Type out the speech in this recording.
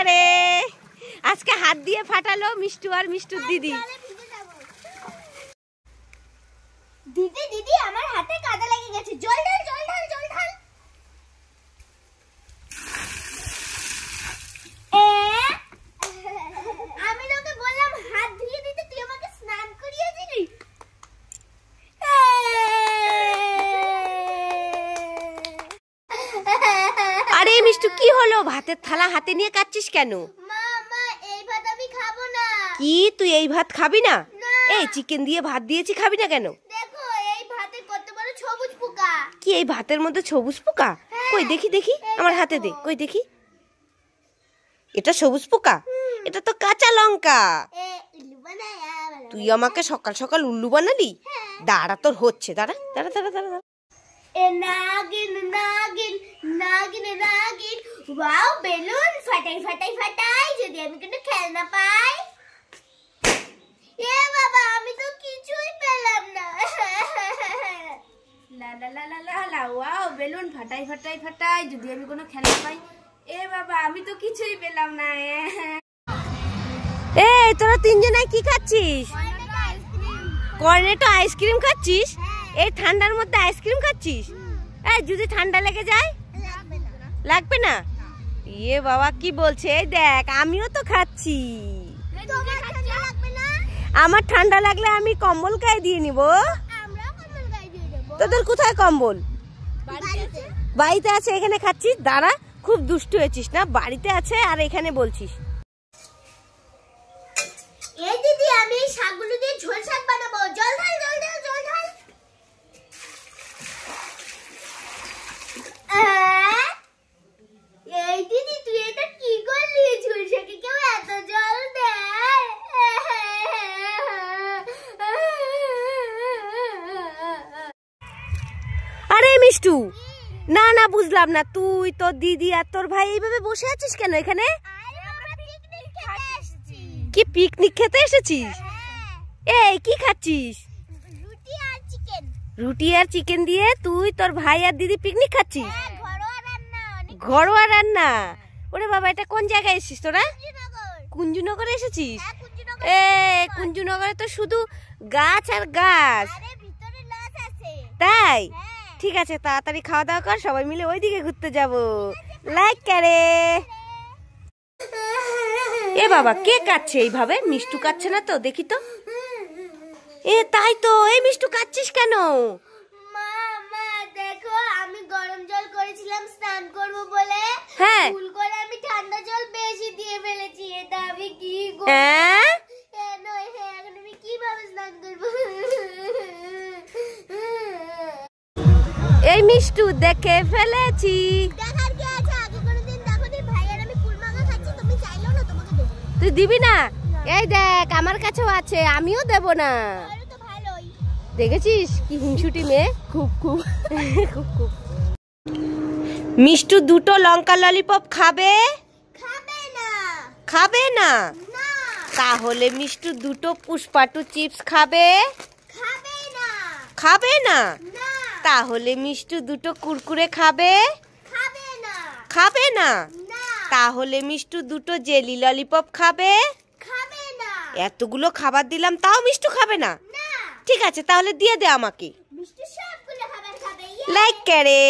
করে আজকে হাত দিয়ে ফাটালো মিষ্টু আর মিষ্টুর দিদি। দিদি দিদি আমার হাতে কাদা লেগে গেছে, জল ঢাল জল ঢাল জল ঢাল। আমি তোকে বললাম হাত ধুয়ে দিতে, তুই আমাকে স্নান করিয়ে দিলি। আরে মিষ্টু কি হলো, ভাতের থালা হাতে নিয়ে কাচ্ছিস কেন? মা মা এই ভাত আমি খাবো না। কি তুই এই ভাত খাবি না? এই চিকেন দিয়ে ভাত দিয়েছি, খাবি না কেন? দেখো এই ভাতে কত বড় সবুজ পোকা। কি এই ভাতের মধ্যে সবুজ পোকা? কই দেখি দেখি, আমার হাতে দে, কই দেখি। এটা সবুজ পোকা? এটা তো কাঁচা লঙ্কা। তুই আমাকে সকাল সকাল উল্লু বানালি? দাঁড়া তোর হচ্ছে, দাঁড়া দাঁড়া দাঁড়া দাঁড়া। এ নাগিন নাগিন নাগিন নাগিন, ওয়াও বেলুন ফাটাই ফাটাই ফাটাই, যদি আমি কোনো খেলনা পাই। এ বাবা আমি তো কিছুই পেলাম না। লা লা লা লা লা লা, ওয়াও বেলুন ফাটাই ফাটাই ফাটাই, যদি আমি কোনো খেলনা পাই। এ বাবা আমি তো কিছুই পেলাম না। এই তোরা তিনজনে কি খাচ্ছিস? কর্নেটো আইসক্রিম খাচ্ছিস? এই ঠান্ডার মধ্যে আইসক্রিম খাচ্ছিস? এই যদি ঠান্ডা লেগে যায়? লাগবে না। ইয়ে বাবা কি বলছে, এই দেখ আমিও তো খাচ্ছি। আমার ঠান্ডা লাগলে আমি কম্বল গায়ে দিয়ে নিব। তোদের কোথায় কম্বল? বাড়িতে আছে, এখানে খাচ্ছিস? দাঁড়া, খুব দুষ্টু হয়েছিস না, বাড়িতে আছে আর এখানে বলছিস। এই দিদি আমি এই শাকগুলো দিয়ে ঝোল শাক বানাবো, জল ঢাল জল ঢাল জল ঢাল। এই দিদি তুই এটা কি করলি? ঝোল শাকে কেউ এত জল দেয়? আরে মিষ্টু, না না বুঝলাম না, তুই তোর দিদি আর তোর ভাই এইভাবে বসে আছিস কেন এখানে? কি পিকনিক খেতে এসেছিস? এই কি খাচ্ছিস? রুটি আর চিকেন। রুটি আর চিকেন দিয়ে তুই তোর ভাই আর দিদি পিকনিক খাচ্ছিস? ঘরোয়া রান্না। ঘরোয়া রান্না? ওরে বাবা, এটা কোন জায়গায় এসেছিস তোরা? কুঞ্জনগরে এসেছিস? এ কুঞ্জনগরে তো শুধু গাছ আর গাছ। তাই ঠিক আছে, তাড়াতাড়ি খাওয়া দাওয়া কর, সবাই মিলে ওইদিকে ঘুরতে যাবো। লাইক করে। এ বাবা কে কাচ্ছে এইভাবে? মিষ্টু কাচ্ছে না তো, দেখি তো। এ তাই তো, এই মিষ্টু কাচ্ছিস কেন? মা মা দেখো আমি গরম জল করেছিলাম স্নান করব বলে, হ্যাঁ ভুল করে আমি ঠান্ডা জল বেশি দিয়ে ফেলেছি। এটা আমি কি করব? এখন আমি কিভাবে স্নান করব? এই মিষ্টু দেখে ফেলেছি। দেখার কি আছে? আগে কোনদিন দেখোনি ভাই আর আমি কুলমাঙ্গা খাচ্ছি, তুমি চাইলেও না তোমাকে দেব। তুই দিবি না? এই দেখ আমার কাছেও আছে, আমিও দেব না। আরে তো ভালোই। দেখেছিস কি হিংসুটি মেয়ে, খুব খুব খুব খুব। মিষ্টু দুটো লঙ্কা ললিপপ খাবে? খাবে না। খাবে না? না। তাহলে মিষ্টু দুটো পুষ্পাটু চিপস খাবে? খাবে না। খাবে না? না। তাহলে মিষ্টু দুটো কুরকুরে খাবে? খাবে না। খাবে না? না। তাহলে মিষ্টু দুটো জেলি ললিপপ খাবে? খাবে না। এতগুলো খাবার দিলাম তাও মিষ্টু খাবে না? না। ঠিক আছে তাহলে দিয়ে দে আমাকে। মিষ্টি সবগুলো খাবার খাবে। লাইক করে।